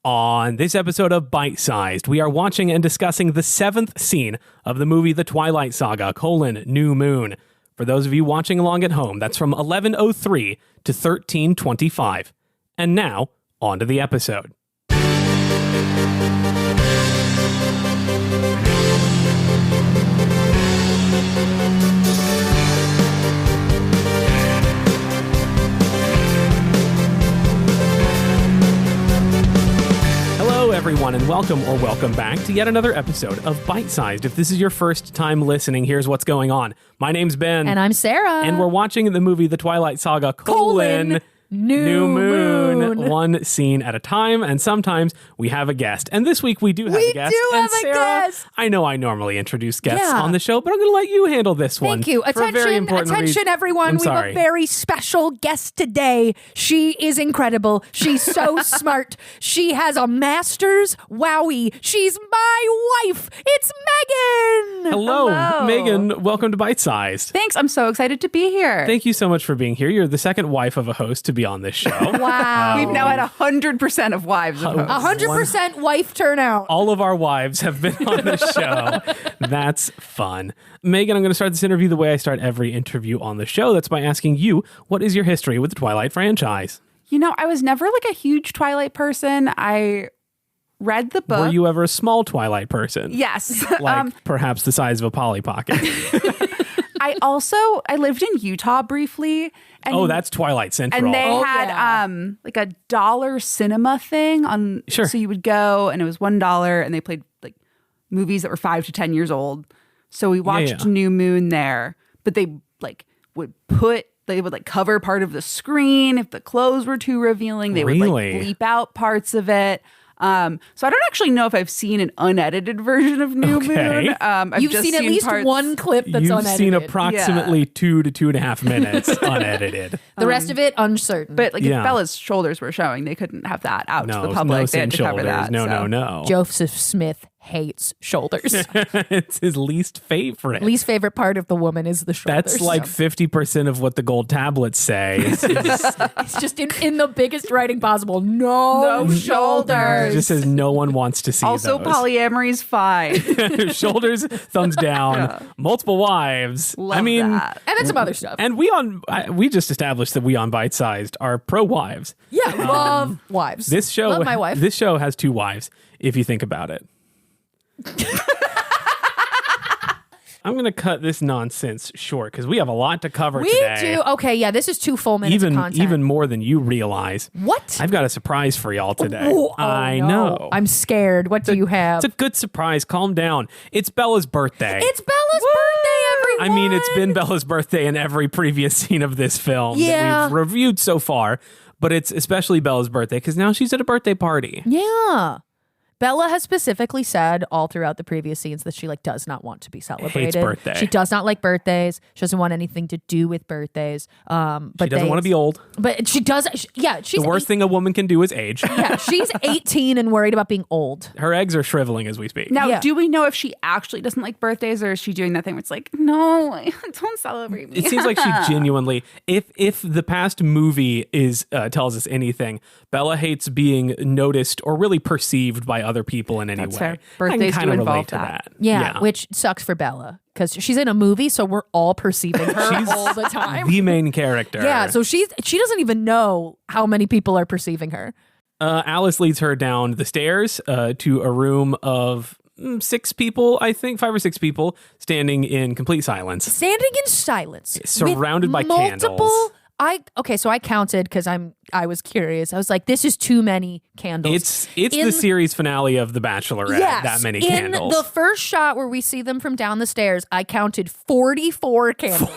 On this episode of Bite Sized, we are watching and discussing the 7th scene of the movie The Twilight Saga, New Moon. For those of you watching along at home, that's from 11:03 to 13:25. And now, on to the episode. Everyone, and welcome back to yet another episode of Bite Sized. If this is your first time listening, here's what's going on. My name's Ben. And I'm Sarah. And we're watching the movie The Twilight Saga, New Moon, one scene at a time, and sometimes we have a guest. And this week we do have a guest. We do have Sarah, a guest. I know I normally introduce guests on the show, but I'm going to let you handle this one. Thank you. Attention, everyone. We have a very special guest today. She is incredible. She's so smart. She has a master's. Wowie. She's my wife. It's Megan. Hello, Megan. Welcome to Bite Sized. Thanks. I'm so excited to be here. Thank you so much for being here. You're the second wife of a host to be on this show. Wow. We've now had 100% of wives of hosts. 100% wife turnout. All of our wives have been on the show. That's fun. Megan, I'm going to start this interview the way I start every interview on the show. That's by asking you, what is your history with the Twilight franchise? You know, I was never like a huge Twilight person. I read the book. Were you ever a small Twilight person? Yes. Like perhaps the size of a Polly Pocket. I lived in Utah briefly. And, that's Twilight Central. And they had like a $1 cinema thing on. Sure. So you would go and it was $1 and they played like movies that were 5 to 10 years old. So we watched New Moon there, but they would cover part of the screen if the clothes were too revealing. They would bleep out parts of it. So I don't actually know if I've seen an unedited version of New Moon. You've seen at least one clip that's unedited. You've seen approximately 2 to 2.5 minutes unedited. The rest of it, uncertain. But if Bella's shoulders were showing, they couldn't have that out to the public. They had to cover that. No. Joseph Smith hates shoulders. It's his least favorite. Least favorite part of the woman is the shoulders. That's like 50% of what the gold tablets say. It's just in the biggest writing possible. No shoulders. It just says no one wants to see also, those. Polyamory's fine. Shoulders, thumbs down, multiple wives. Love that. And then some other stuff. And we just established that we on Bite Sized are pro wives. Yeah, love wives. Love my wife. This show has 2 wives, if you think about it. I'm going to cut this nonsense short because we have a lot to cover today. We do. Okay, yeah, this is 2 full minutes of content. Even more than you realize. What? I've got a surprise for y'all today. I know. I'm scared. What do you have? It's a good surprise. Calm down. It's Bella's birthday. It's Bella's birthday, everyone. I mean, it's been Bella's birthday in every previous scene of this film that we've reviewed so far, but it's especially Bella's birthday because now she's at a birthday party. Yeah. Bella has specifically said all throughout the previous scenes that she does not want to be celebrated. Hates birthday. She does not like birthdays. She doesn't want anything to do with birthdays. But she doesn't want to be old. But she does. She's the worst thing a woman can do is age. Yeah, she's 18 and worried about being old. Her eggs are shriveling as we speak. Now, do we know if she actually doesn't like birthdays, or is she doing that thing where it's like, no, don't celebrate me? It seems like she genuinely, if the past movie tells us anything, Bella hates being noticed or really perceived by other people in any way. Fair. Birthdays I can do relate involve to that. Yeah, which sucks for Bella because she's in a movie, so we're all perceiving her all the time. The main character. Yeah, so she doesn't even know how many people are perceiving her. Alice leads her down the stairs to a room of 6 people, I think, 5 or 6 people, standing in complete silence. Surrounded by candles. So I counted because I was curious. I was like, this is too many candles. It's the series finale of The Bachelorette. Yes, that many candles. In the first shot where we see them from down the stairs, I counted 44 candles.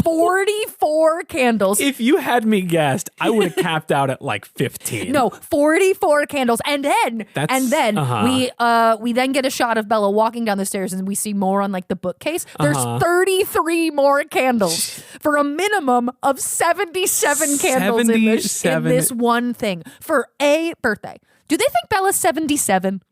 44 candles. If you had me guessed, I would have capped out at like 15. No, 44 candles. And then we then get a shot of Bella walking down the stairs and we see more on like the bookcase. There's 33 more candles for a minimum of 77 candles in this one thing for a birthday. Do they think Bella's 77?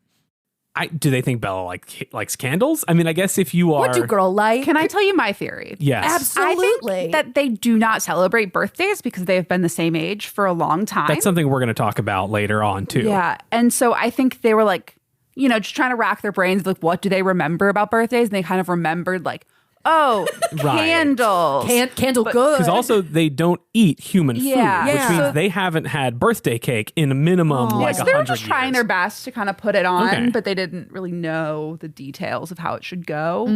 Do they think Bella likes candles? I mean, I guess if you are... What do girl like? Can I tell you my theory? Yes. Absolutely. I think that they do not celebrate birthdays because they've been the same age for a long time. That's something we're going to talk about later on, too. Yeah. And so I think they were like, you know, just trying to rack their brains, like, what do they remember about birthdays? And they kind of remembered, like, oh, candles. Candle good. Because also they don't eat human food, Yeah. which means they haven't had birthday cake in a minimum like 100 so they were just trying years. their best to kind of put it on, Okay. but they didn't really know the details of how it should go.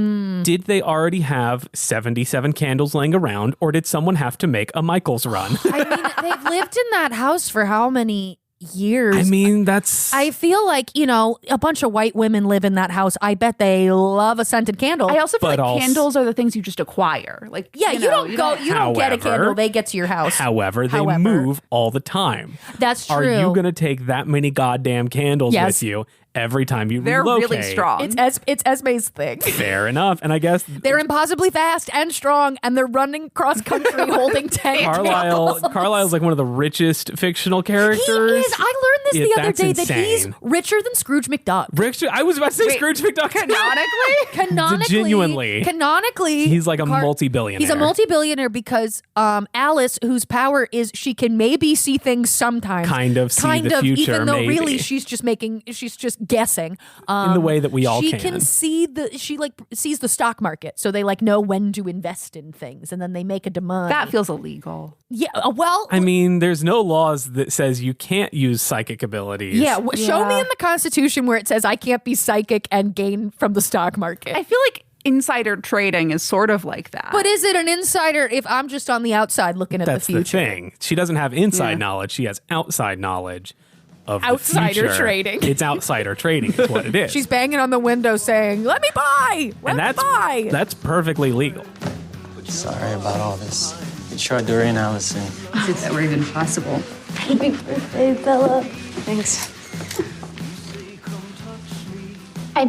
Did they already have 77 candles laying around, or did someone have to make a Michael's run? I mean, they've lived in that house for how many years? I mean, that's... I feel like, you know, a bunch of white women live in that house. I bet they love a scented candle. I also feel But like also- candles are the things you just acquire. Like, yeah, you don't get a However- candle. They get to your house. However, they move all the time. That's true. Are you going to take that many goddamn candles Yes. with you every time you They're relocate? really strong. It's Esme's thing. Fair enough. And I guess They're impossibly fast and strong, and they're running cross country holding 10 candles. Carlisle's like one of the richest fictional He characters. is. I learned this the other That's day that he's insane. richer than Scrooge McDuck. I was about to say Wait, Scrooge McDuck. Canonically, Genuinely. He's like a multi-billionaire. He's a multi-billionaire because Alice, whose power is she can maybe see things sometimes, Kind of see the future, even though maybe. really she's just guessing. In the way that we all she can. see sees the stock market, so they like know when to invest in things, and then they make a demand. That feels illegal. Yeah, well, I mean, there's no laws that says you can't use psychic abilities. yeah. Show me in the Constitution where it says I can't be psychic and gain from the stock market. I feel like insider trading is sort of like that. But is it an insider if I'm just on the outside looking at That's the the future? thing. She doesn't have inside knowledge. She has outside knowledge of Outsider the future. trading. It's outsider trading is what it is. She's banging on the window saying, "Let me buy! Let me buy!" That's perfectly legal. Sorry about all this. You tried to ruin Allison. If that were even possible. Happy birthday, Bella. Thanks. I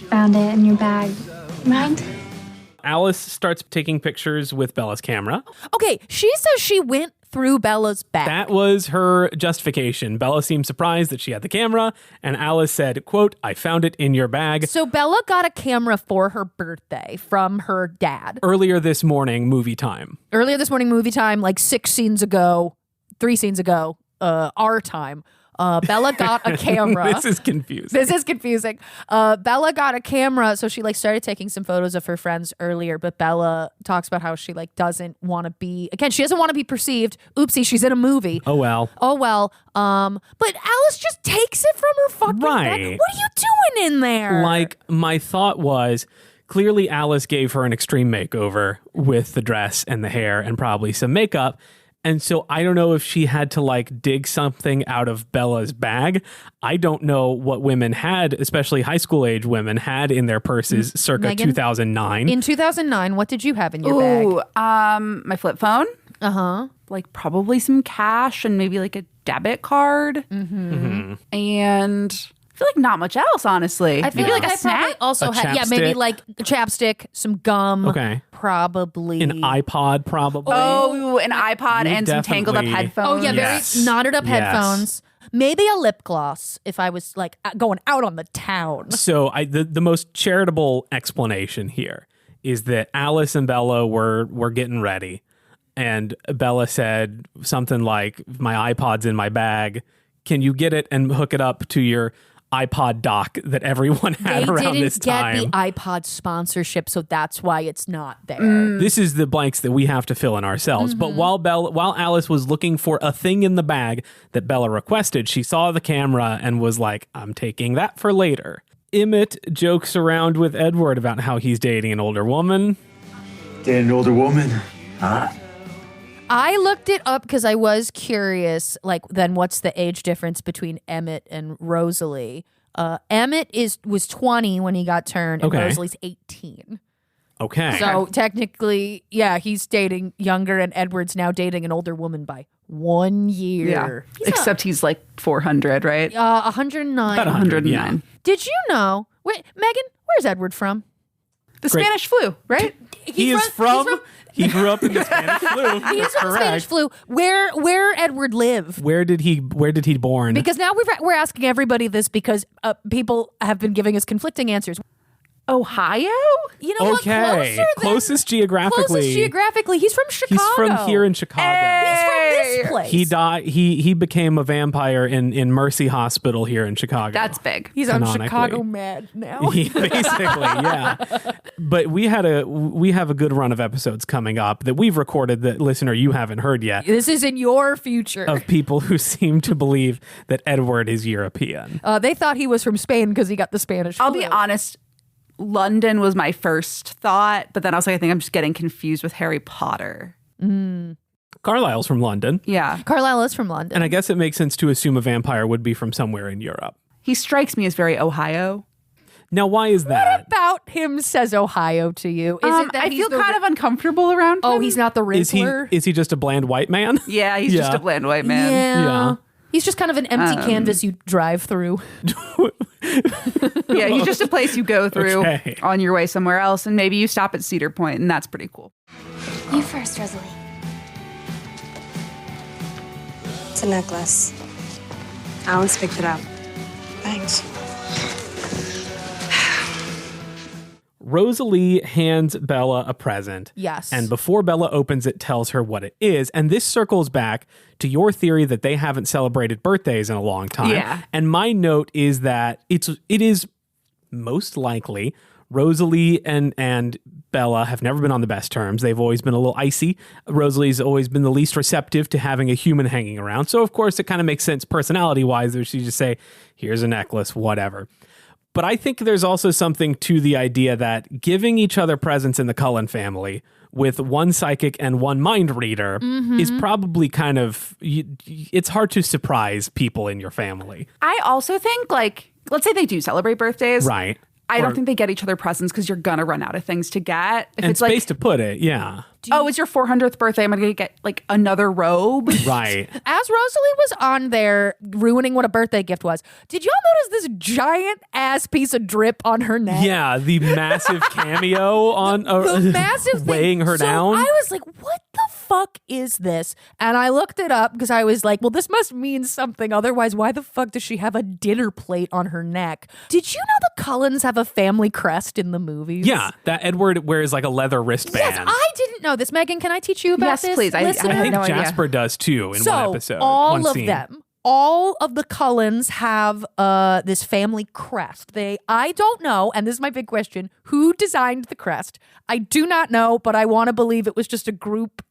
found it in your bag. Mind? Alice starts taking pictures with Bella's camera. Okay, she says she went through Bella's bag. That was her justification. Bella seemed surprised that she had the camera, and Alice said, quote, "I found it in your bag." So Bella got a camera for her birthday from her dad. Earlier this morning, movie time. Earlier this morning, movie time, like 3 scenes ago, our time. Bella got a camera. This is confusing. Bella got a camera, so she like started taking some photos of her friends earlier. But Bella talks about how she like doesn't want to be. Again, she doesn't want to be perceived. Oopsie, she's in a movie. Oh well. But Alice just takes it from her fucking bag. Right. What are you doing in there? Like, my thought was, clearly Alice gave her an extreme makeover with the dress and the hair and probably some makeup. And so I don't know if she had to like dig something out of Bella's bag. I don't know what women had, especially high school age women, had in their purses circa Megan? 2009. In 2009, what did you have in your bag? My flip phone. Uh-huh. Like probably some cash and maybe like a debit card. And I feel like not much else, honestly. I feel maybe like like I a snack. probably also A had, maybe chapstick? like a chapstick, some gum. Okay. Probably. An iPod, probably. Oh, an iPod You and some tangled up definitely- headphones. Oh, yeah, Yes. very knotted up Yes. headphones. Maybe a lip gloss if I was like going out on the town. So the most charitable explanation here is that Alice and Bella were getting ready, and Bella said something like, "My iPod's in my bag. Can you get it and hook it up to your iPod dock that everyone had They around didn't this get time?" the iPod sponsorship, so that's why it's not there. This is the blanks that we have to fill in ourselves. But while Alice was looking for a thing in the bag that Bella requested, she saw the camera and was like, "I'm taking that for later." Emmett jokes around with Edward about how he's dating an older woman. Dating an older woman? Huh? I looked it up because I was curious, like, then what's the age difference between Emmett and Rosalie? Emmett was 20 when he got turned, and Okay. Rosalie's 18. Okay. So technically, yeah, he's dating younger, and Edward's now dating an older woman by 1 year. Yeah. Except he's like 400, right? 109. About 100, 109. Did you know? Wait, Megan, where's Edward from? The Spanish flu, right? He grew up in the Spanish flu. He's from the Spanish flu. Where Edward live? Where did he born? Because now we're asking everybody this because people have been giving us conflicting answers. Ohio? You know what? Closest geographically. Closest geographically. He's from Chicago. He's from here in Chicago. He's from this place. He died. He became a vampire in Mercy Hospital here in Chicago. That's big. He's on Chicago Med now. Basically, yeah. But we have a good run of episodes coming up that we've recorded that, listener, you haven't heard yet. This is in your future. Of people who seem to believe that Edward is European. They thought he was from Spain because he got the Spanish flu. I'll be honest. London was my first thought, but then I was like, I think I'm just getting confused with Harry Potter. Carlisle's from London. Yeah. Carlisle is from London. And I guess it makes sense to assume a vampire would be from somewhere in Europe. He strikes me as very Ohio. Now, why is that? What about him says Ohio to you? Is it that I feel kind of uncomfortable around him. Oh, he's not the Riddler? Is he just a bland white man? Yeah, he's just a bland white man. Yeah. He's just kind of an empty canvas you drive through. Yeah, he's just a place you go through on your way somewhere else, and maybe you stop at Cedar Point, and that's pretty cool. You first, Rosalie. It's a necklace. Alice picked it up. Thanks. Rosalie hands Bella a present. Yes. And before Bella opens it, tells her what it is. And this circles back to your theory that they haven't celebrated birthdays in a long time. Yeah. And my note is that it is most likely Rosalie and Bella have never been on the best terms. They've always been a little icy. Rosalie's always been the least receptive to having a human hanging around. So, of course, it kind of makes sense personality-wise that she just say, here's a necklace, whatever. But I think there's also something to the idea that giving each other presents in the Cullen family with one psychic and one mind reader is probably kind of, it's hard to surprise people in your family. I also think, like, let's say they do celebrate birthdays. Right. I don't think they get each other presents because you're going to run out of things to get. If and it's space like, to put it, yeah. It's your 400th birthday. I'm going to get like another robe. Right. As Rosalie was on there ruining what a birthday gift was, did y'all notice this giant ass piece of drip on her neck? Yeah, the massive cameo on the massive weighing her down. I was like, what the fuck is this? And I looked it up because I was like, well, this must mean something. Otherwise, why the fuck does she have a dinner plate on her neck? Did you know the Cullens have a family crest in the movies? Yeah, that Edward wears like a leather wristband. Yes, I didn't know this. Megan, can I teach you about this? Yes, please. I think no Jasper does too in one episode. All of them. All of the Cullens have this family crest. I don't know, and this is my big question, who designed the crest? I do not know, but I want to believe it was just a group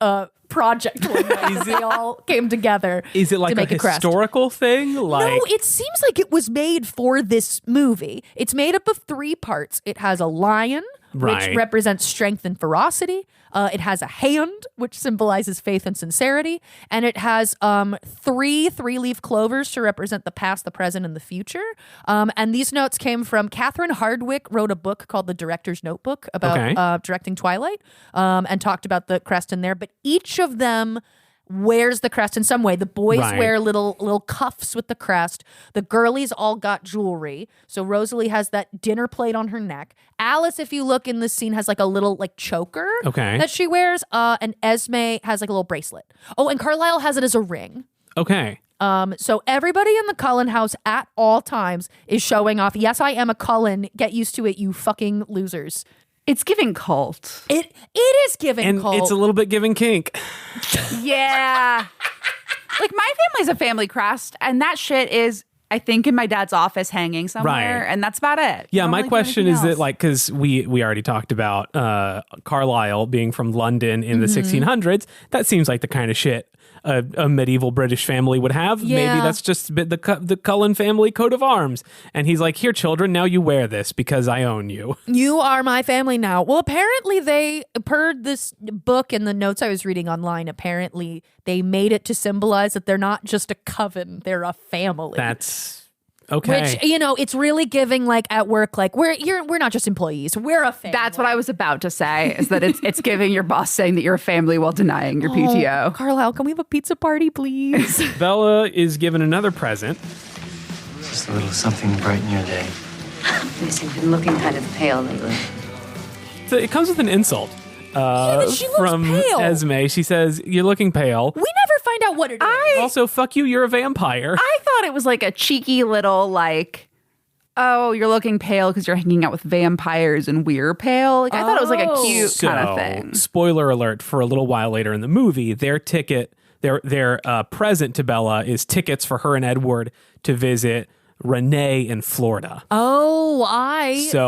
project where they all came together. Is it like a historical thing? No, it seems like it was made for this movie. It's made up of 3 parts. It has a lion, which represents strength and ferocity. It has a hand, which symbolizes faith and sincerity. And it has 3 three-leaf clovers to represent the past, the present, and the future. And these notes came from Catherine Hardwicke, wrote a book called The Director's Notebook about directing Twilight, and talked about the crest in there. But each of them wears the crest in some way. The boys wear little cuffs with the crest. The girlies all got jewelry. So Rosalie has that dinner plate on her neck. Alice, if you look in this scene, has like a little like choker that she wears. And Esme has like a little bracelet. Oh, and Carlisle has it as a ring. Okay. So everybody in the Cullen house at all times is showing off. Yes, I am a Cullen. Get used to it, you fucking losers. It's giving cult. It is giving cult. And it's a little bit giving kink. Yeah. Like, my family's a family crest, and that shit is, I think, in my dad's office hanging somewhere, and that's about it. Yeah, my question is that, like, because we already talked about Carlisle being from London in the 1600s, that seems like the kind of shit a medieval British family would have. Yeah. Maybe that's just the Cullen family coat of arms. And he's like, here, children, now you wear this because I own you. You are my family now. Well, apparently they, per this book and the notes I was reading online, apparently they made it to symbolize that they're not just a coven, they're a family. That's... okay. Which, you know, it's really giving, like, at work, like, we're not just employees, we're a family. That's what I was about to say, is that it's giving your boss saying that you're a family while denying your PTO. Carlisle, can we have a pizza party, please? Bella is given another present. Just a little something to brighten your day. Yes, you've been looking kind of pale lately. it comes with an insult. She looks from pale. Esme. She says, "You're looking pale." We never find out what it is. Also, fuck you, you're a vampire. I thought it was like a cheeky little like, oh, you're looking pale because you're hanging out with vampires and we're pale. Like, I thought it was like a cute kind of thing. Spoiler alert, for a little while later in the movie, their present to Bella is tickets for her and Edward to visit Renee in Florida. So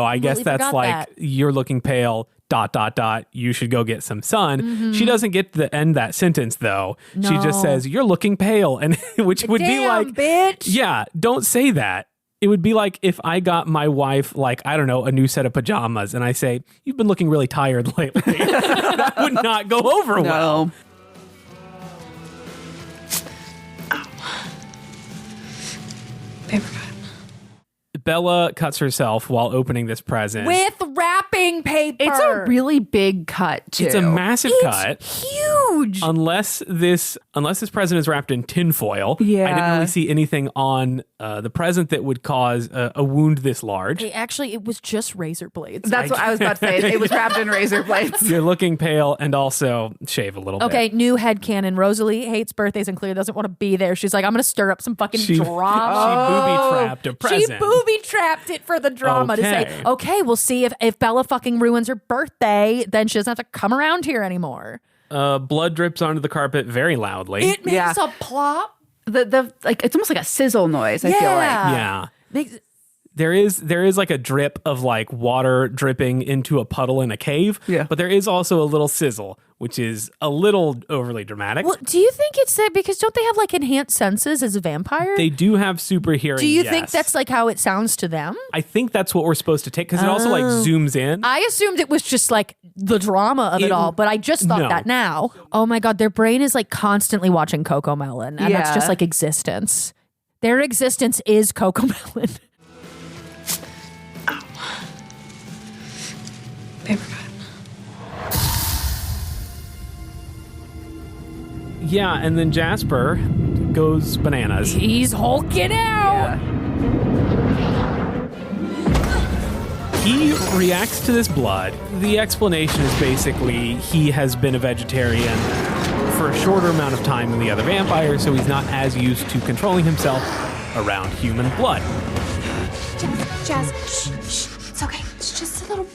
I guess that's like, you're looking pale, ... you should go get some sun. Mm-hmm. She doesn't get to end that sentence though. No. She just says, you're looking pale, and which would be like, bitch. Yeah, don't say that. It would be like if I got my wife, like, I don't know, a new set of pajamas, and I say, you've been looking really tired lately. That would not go over well. Paper cut. Bella cuts herself while opening this present. With wrapping paper. It's a really big cut, too. It's a massive cut. Huge. Unless this present is wrapped in tinfoil. Yeah. I didn't really see anything on the present that would cause a wound this large. Hey, actually, it was just razor blades. That's what I was about to say. It was wrapped in razor blades. You're looking pale, and also shave a little bit. Okay, new headcanon. Rosalie hates birthdays and clearly doesn't want to be there. She's like, I'm going to stir up some fucking drama. She booby-trapped a present. She booby-trapped it for the drama to say, okay, we'll see if Bella fucking ruins her birthday, then she doesn't have to come around here anymore. Blood drips onto the carpet very loudly. It makes a plop. The like, it's almost like a sizzle noise, I feel like. Yeah. There is like a drip of like water dripping into a puddle in a cave. Yeah. But there is also a little sizzle, which is a little overly dramatic. Well, do you think it's that because don't they have like enhanced senses as a vampire? They do have super hearing. Do you think that's like how it sounds to them? I think that's what we're supposed to take because it also like zooms in. I assumed it was just like the drama of it all, but I just thought that now. Oh my God, their brain is like constantly watching Coco Melon, and that's just like existence. Their existence is Coco Melon. Paper cut. Yeah, and then Jasper goes bananas. He's hulking out. He reacts to this blood. The explanation is basically he has been a vegetarian for a shorter amount of time than the other vampires, so he's not as used to controlling himself around human blood. Jazz, shh. It's okay. It's just a little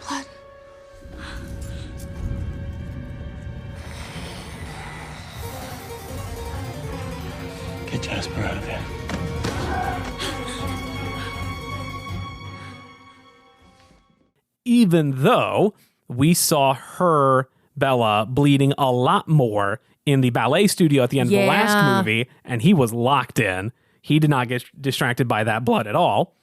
blood. Get Jasper out of there. Even though we saw her, Bella, bleeding a lot more in the ballet studio at the end of the last movie, and he was locked in. He did not get distracted by that blood at all.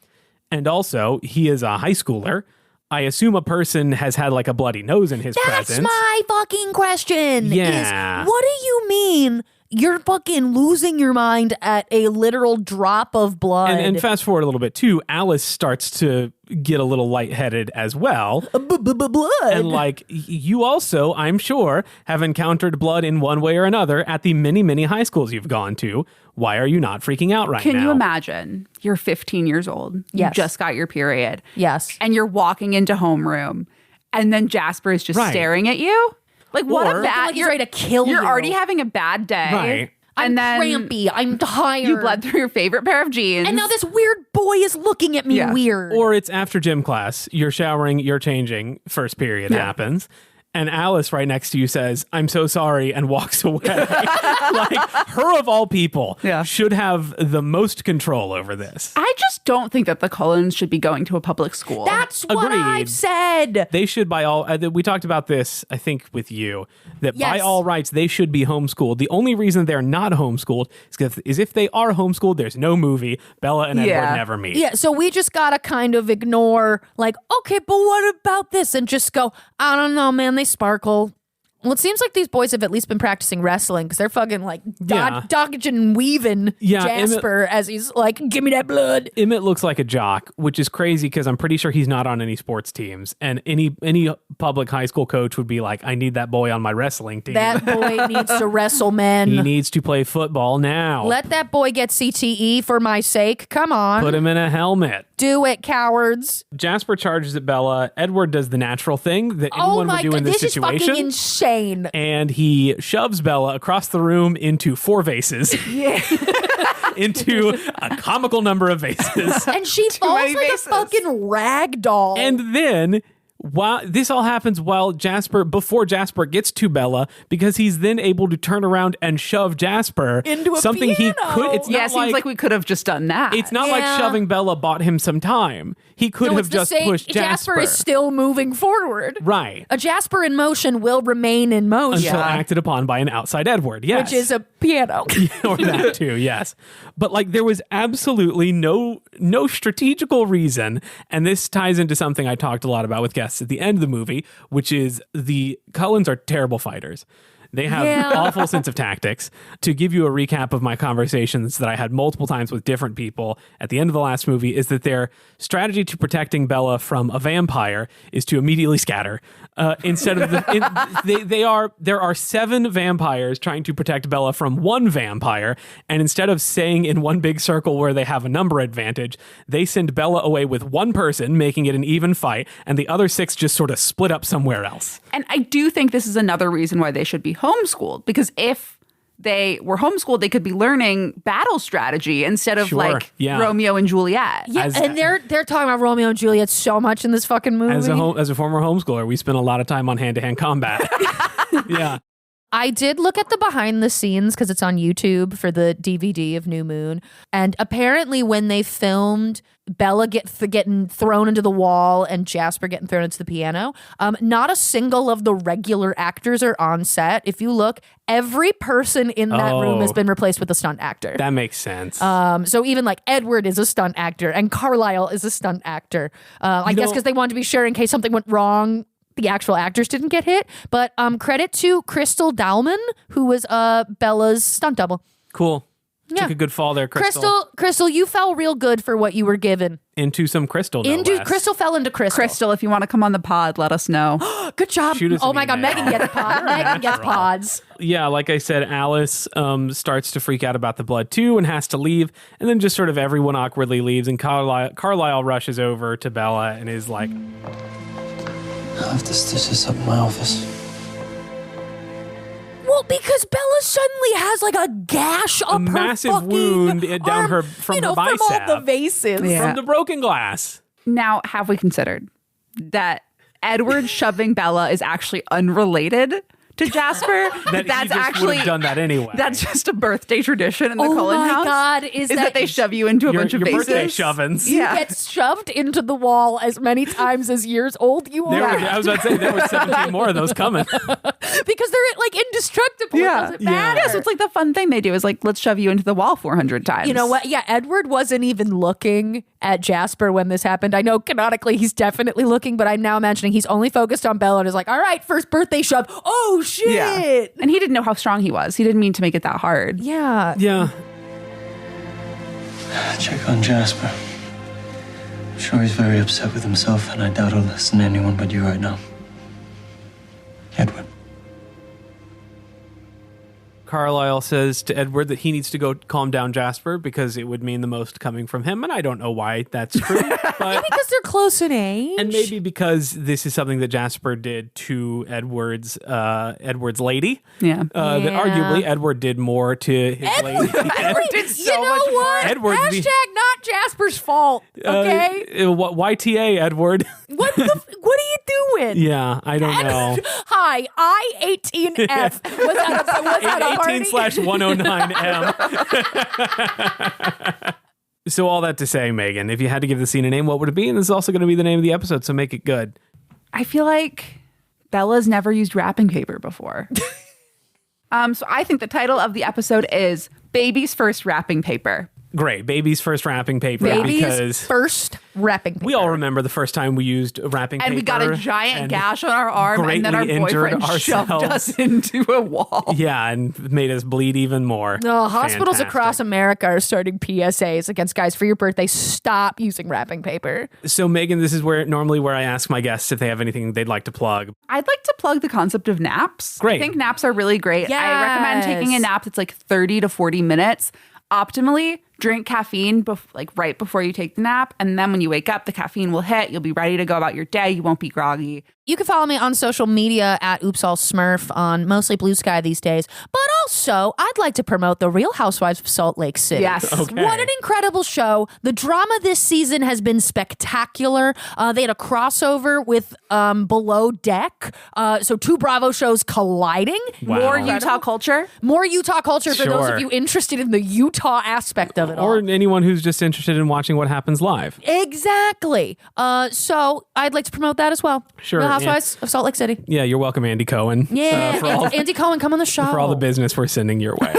And also, he is a high schooler. I assume a person has had like a bloody nose in his presence. That's my fucking question. Yeah. What do you mean you're fucking losing your mind at a literal drop of blood? And fast forward a little bit too, Alice starts to get a little lightheaded as well. Blood. And like, you also, I'm sure, have encountered blood in one way or another at the many, many high schools you've gone to. Why are you not freaking out right now? Can you imagine? You're 15 years old. Yes. You just got your period. Yes. And you're walking into homeroom, and then Jasper is just staring at you. Like, what a bad... Like he's ready to kill you. You're already having a bad day. Right. I'm crampy. I'm tired. You bled through your favorite pair of jeans. And now this weird boy is looking at me weird. Or it's after gym class. You're showering, you're changing, first period happens. And Alice right next to you says, I'm so sorry, and walks away. Like, her of all people should have the most control over this. I just don't think that the Cullens should be going to a public school. That's what I've said. They should by all... we talked about this, I think, with you, that by all rights, they should be homeschooled. The only reason they're not homeschooled is if they are homeschooled, there's no movie. Bella and Edward never meet. Yeah, so we just gotta kind of ignore, like, okay, but what about this? And just go, I don't know, man, they sparkle. Well, it seems like these boys have at least been practicing wrestling because they're fucking like dodging and weaving Jasper as he's like, give me that blood. Emmett looks like a jock, which is crazy because I'm pretty sure he's not on any sports teams. And any public high school coach would be like, I need that boy on my wrestling team. That boy needs to wrestle men. He needs to play football now. Let that boy get CTE for my sake. Come on. Put him in a helmet. Do it, cowards. Jasper charges at Bella. Edward does the natural thing that anyone would do in this situation. This is fucking insane. And he shoves Bella across the room into 4 vases. Yeah. Into a comical number of vases. And she falls like a fucking rag doll. And then this all happens before Jasper gets to Bella, because he's then able to turn around and shove Jasper into a something piano. He could. It's not seems like we could have just done that. It's not like shoving Bella bought him some time. He could have just pushed Jasper. Jasper is still moving forward. Right. A Jasper in motion will remain in motion until acted upon by an outside Edward. Yes, which is a piano. Or that too. Yes, but like there was absolutely no strategical reason, and this ties into something I talked a lot about with guests at the end of the movie, which is the Cullens are terrible fighters. They have awful sense of tactics. To give you a recap of my conversations that I had multiple times with different people at the end of the last movie, is that their strategy to protecting Bella from a vampire is to immediately scatter. Instead of there are 7 vampires trying to protect Bella from one vampire, and instead of staying in one big circle where they have a number advantage, they send Bella away with one person, making it an even fight, and the other 6 just sort of split up somewhere else. And I do think this is another reason why they should be homeschooled, because if they were homeschooled, they could be learning battle strategy instead of Romeo and Juliet. Yeah, and they're talking about Romeo and Juliet so much in this fucking movie. As a former homeschooler, we spent a lot of time on hand-to-hand combat. Yeah. I did look at the behind the scenes because it's on YouTube for the DVD of New Moon. And apparently when they filmed Bella getting thrown into the wall and Jasper getting thrown into the piano, not a single of the regular actors are on set. If you look, every person in that room has been replaced with a stunt actor. That makes sense. So even like Edward is a stunt actor and Carlisle is a stunt actor. I guess because they wanted to be sure in case something went wrong, the actual actors didn't get hit. But credit to Crystal Dallman, who was Bella's stunt double. Cool. Yeah. Took a good fall there, Crystal. Crystal, you fell real good for what you were given. Into some crystal, Crystal fell into crystal. Crystal, if you want to come on the pod, let us know. Good job. Oh my God, Megan gets pod. Megan gets pods. Yeah, like I said, Alice starts to freak out about the blood too and has to leave. And then just sort of everyone awkwardly leaves. And Carlisle rushes over to Bella and is like, I'll have to stitch this up in my office. Well, because Bella suddenly has like a gash up her massive wound down her from her bicep, from all the vases, from the broken glass. Now, have we considered that Edward shoving Bella is actually unrelated to Jasper? That's actually would have done that anyway. That's just a birthday tradition in the Cullen house. Oh my God, is that they shove you into a bunch of vases? Birthday shovings. You get shoved into the wall as many times as years old you are. I was about to say there were 17 more of those coming. Because they're like indestructible. It doesn't matter. Yeah, so it's like the fun thing they do is like, let's shove you into the wall 400 times. You know what? Yeah, Edward wasn't even looking at Jasper when this happened. I know canonically he's definitely looking, but I'm now imagining he's only focused on Bella and is like, all right, first birthday shove. Oh, shit. Yeah. And he didn't know how strong he was. He didn't mean to make it that hard. Yeah. Yeah. Check on Jasper. I'm sure he's very upset with himself, and I doubt he'll listen to anyone but you right now. Edward. Carlisle says to Edward that he needs to go calm down Jasper because it would mean the most coming from him. And I don't know why that's true. But maybe because they're close in age. And maybe because this is something that Jasper did to Edward's lady. Yeah. That arguably Edward did more to his lady. Edward did so much what? more. Edward, Hashtag not Jasper's fault. Okay. YTA, Edward. What are you doing? Yeah, I don't know. Hi, I-18F was at a party. 18/109M. So all that to say, Megan, if you had to give the scene a name, what would it be? And this is also going to be the name of the episode, so make it good. I feel like Bella's never used wrapping paper before. So I think the title of the episode is Baby's First Wrapping Paper. Great. Baby's first wrapping paper. Baby's because first wrapping paper. we all remember the first time we used wrapping paper. And we got a giant gash on our arm, and then our greatly injured boyfriend shoved us into a wall. Yeah, and made us bleed even more. No, hospitals Fantastic. across America are starting PSAs against guys for your birthday. Stop using wrapping paper. So, Megan, this is where I ask my guests if they have anything they'd like to plug. I'd like to plug the concept of naps. Great. I think naps are really great. I recommend taking a nap that's like 30 to 40 minutes. Optimally, drink caffeine right before you take the nap. And then when you wake up, the caffeine will hit. You'll be ready to go about your day. You won't be groggy. You can follow me on social media at Oops All Smurf on mostly Blue Sky these days. But also, I'd like to promote The Real Housewives of Salt Lake City. Yes. Okay. What an incredible show. The drama this season has been spectacular. They had a crossover with Below Deck. So 2 Bravo shows colliding. Wow. More Utah culture. More Utah culture for those Sure. of you interested in the Utah aspect of it all. Or anyone who's just interested in watching what happens live. Exactly. So I'd like to promote that as well. Sure, Real Housewives of Salt Lake City. Yeah, you're welcome, Andy Cohen. Yeah. Andy Cohen, come on the show. For all the business we're sending your way.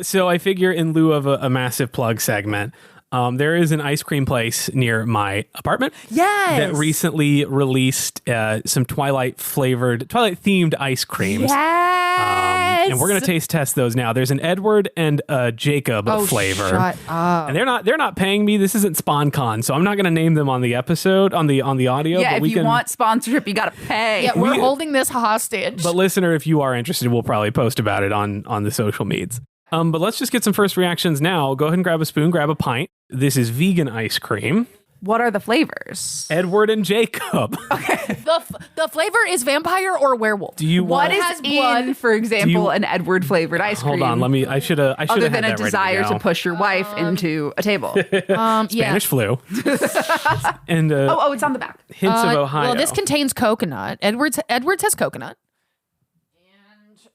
So I figure in lieu of a massive plug segment, there is an ice cream place near my apartment. Yes. That recently released some Twilight-themed ice creams. Yes. And we're going to taste test those now. There's an Edward and a Jacob flavor. Shut up. And they're not paying me. This isn't SpawnCon, so I'm not going to name them on the episode, on the audio. Yeah, but if we you can, want sponsorship, you got to pay. Yeah, we're holding this hostage. But listener, if you are interested, we'll probably post about it on the social medias. But let's just get some first reactions now. Go ahead and grab a spoon, grab a pint. This is vegan ice cream. What are the flavors? Edward and Jacob. Okay. The flavor is vampire or werewolf. Do you What want? is has in, blood? for example, an Edward flavored ice cream? Hold on, let me. I should have. Other than a desire to push your wife into a table. Spanish flu. And Oh, it's on the back. hints of Ohio. Well, this contains coconut. Edwards has coconut.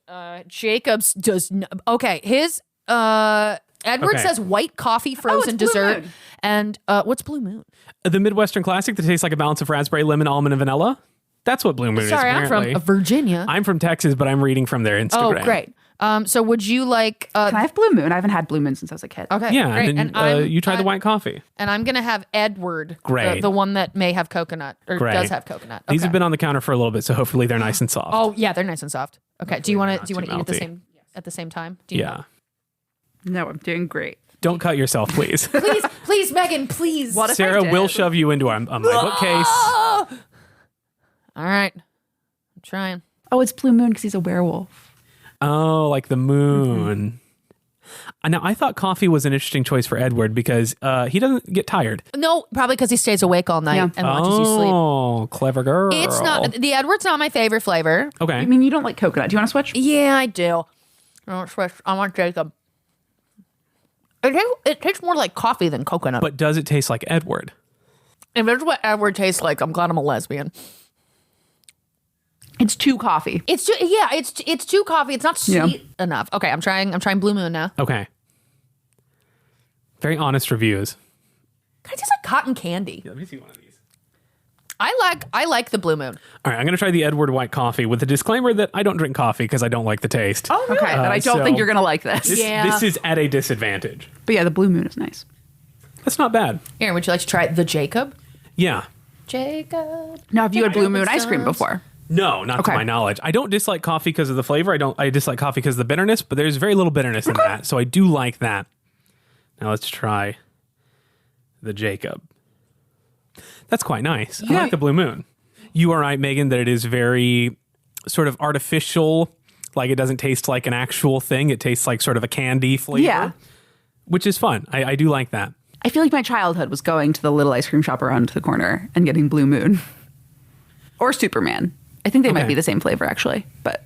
And Jacob's does okay. His Edward says white coffee frozen Blue dessert. Moon. And what's Blue Moon? The Midwestern classic that tastes like a balance of raspberry, lemon, almond, and vanilla. That's what Blue Moon is. Sorry, I'm Apparently. from Virginia. I'm from Texas, but I'm reading from their Instagram. Oh, great. So would you like? Can I have Blue Moon? I haven't had Blue Moon since I was a kid. Okay. Yeah, great. and then, you try the white coffee. And I'm gonna have Edward. Great. The one that may have coconut or Great. does have coconut. These Okay. have been on the counter for a little bit, so hopefully they're nice and soft. Oh yeah, they're nice and soft. Okay. Do you want to eat melty. at the same time? Do you Yeah. No, I'm doing great. Don't cut yourself, please. Please, Megan, please. What if Sarah I did? will shove you into my bookcase. All right. I'm trying. Oh, it's Blue Moon because he's a werewolf. Oh, like the moon. Now, I thought coffee was an interesting choice for Edward because he doesn't get tired. No, probably because he stays awake all night Yeah. and watches you sleep. Oh, clever girl. It's not the Edward's not my favorite flavor. Okay. I mean, you don't like coconut. Do you want to switch? Yeah, I do. I want switch. I want Jacob. It tastes more like coffee than coconut. But does it taste like Edward? If that's what Edward tastes like, I'm glad I'm a lesbian. It's too coffee. It's too coffee. It's not sweet enough. Okay, I'm trying Blue Moon now. Okay. Very honest reviews. Kind of tastes like cotton candy. Let me see one of these. I like the Blue Moon. All right, I'm going to try the Edward white coffee with the disclaimer that I don't drink coffee because I don't like the taste. Oh, really? Okay, then I don't so think you're going to like this. This is at a disadvantage. But yeah, the Blue Moon is nice. That's not bad. Here, would you like to try the Jacob? Yeah. Jacob. Now, have you had Blue Moon ice cream before? No, not to my knowledge. I don't dislike coffee because of the flavor. I dislike coffee because of the bitterness, but there's very little bitterness in that. So I do like that. Now let's try the Jacob. That's quite nice. I like the Blue Moon. You are right, Megan, that it is very sort of artificial. Like it doesn't taste like an actual thing. It tastes like sort of a candy flavor. Yeah. Which is fun. I do like that. I feel like my childhood was going to the little ice cream shop around the corner and getting Blue Moon. Or Superman. I think they might be the same flavor, actually. But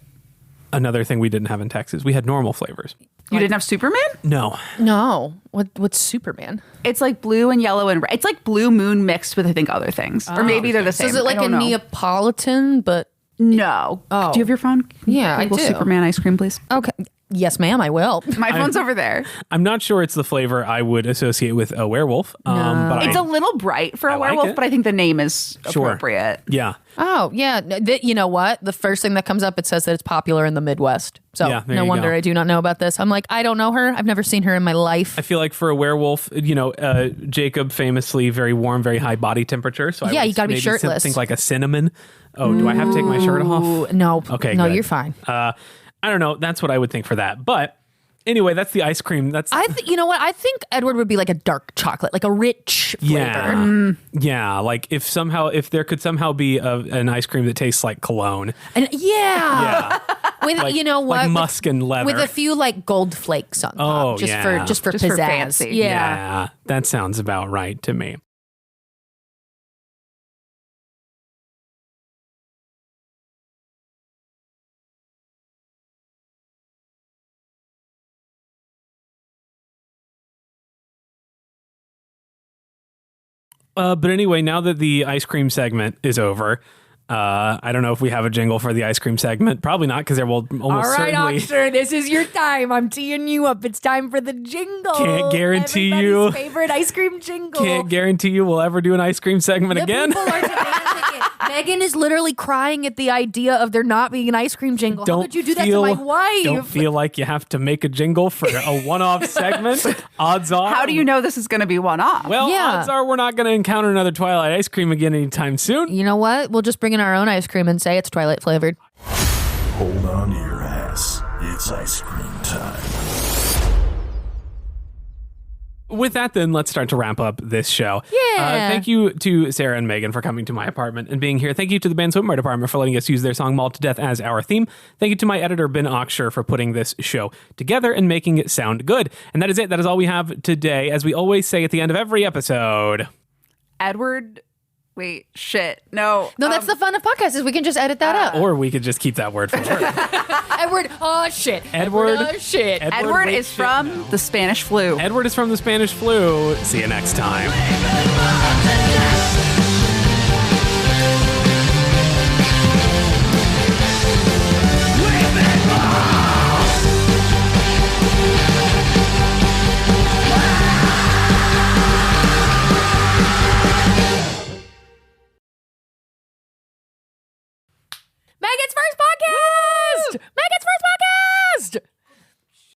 another thing we didn't have in Texas, we had normal flavors. you didn't have Superman? No. No. What's Superman? It's like blue and yellow and red. It's like Blue Moon mixed with, I think, other things. Or maybe they're the So same. is it like I a don't know. Neapolitan, but No. Oh. Do you have your phone? Yeah, I Google do. Superman ice cream, please. okay. Yes, ma'am, I will. My phone's over there. I'm not sure it's the flavor I would associate with a werewolf. But It's a little bright for a werewolf, but I think the name is appropriate. Yeah. Oh, yeah. You know what? The first thing that comes up, it says that it's popular in the Midwest. So no wonder I do not know about this. I'm like, I don't know her. I've never seen her in my life. I feel like for a werewolf, Jacob famously very warm, very high body temperature. So yeah, you got to be shirtless. Think like a cinnamon. Oh, do I have to take my shirt off? No. Okay, no, good. you're fine. I don't know. That's what I would think for that. But anyway, that's the ice cream. You know what? I think Edward would be like a dark chocolate, like a rich flavor. Yeah. Like if there could somehow be an ice cream that tastes like cologne. And with like, you know what, like musk and leather, with a few like gold flakes on top, just for pizzazz. fancy. Yeah, that sounds about right to me. But anyway, now that the ice cream segment is over, I don't know if we have a jingle for the ice cream segment. Probably not, because there will almost certainly... All right, Oxter, this is your time. I'm teeing you up. It's time for the jingle. Can't guarantee Everybody's favorite ice cream jingle. Can't guarantee you we'll ever do an ice cream segment again. People are demanding it. Megan is literally crying at the idea of there not being an ice cream jingle. How could you do that to my wife? Don't feel like you have to make a jingle for a one-off segment. Odds are... How do you know this is going to be one-off? Well, odds are we're not going to encounter another Twilight ice cream again anytime soon. You know what? We'll just bring in our own ice cream and say it's Twilight flavored. Hold on to your ass. It's ice cream time. With that, then, let's start to wrap up this show. Yeah. Thank you to Sarah and Megan for coming to my apartment and being here. Thank you to the band Swimwear Department for letting us use their song Mauled to Death as our theme. Thank you to my editor, Ben Oxshire, for putting this show together and making it sound good. And that is it. That is all we have today. As we always say at the end of every episode... Edward... Wait, shit. No. No, that's the fun of podcasts, is we can just edit that out. Or we could just keep that word for sure. Edward, oh shit. Edward, oh shit. Edward is from the Spanish flu. Edward is from the Spanish flu. See you next time. Megan's first podcast!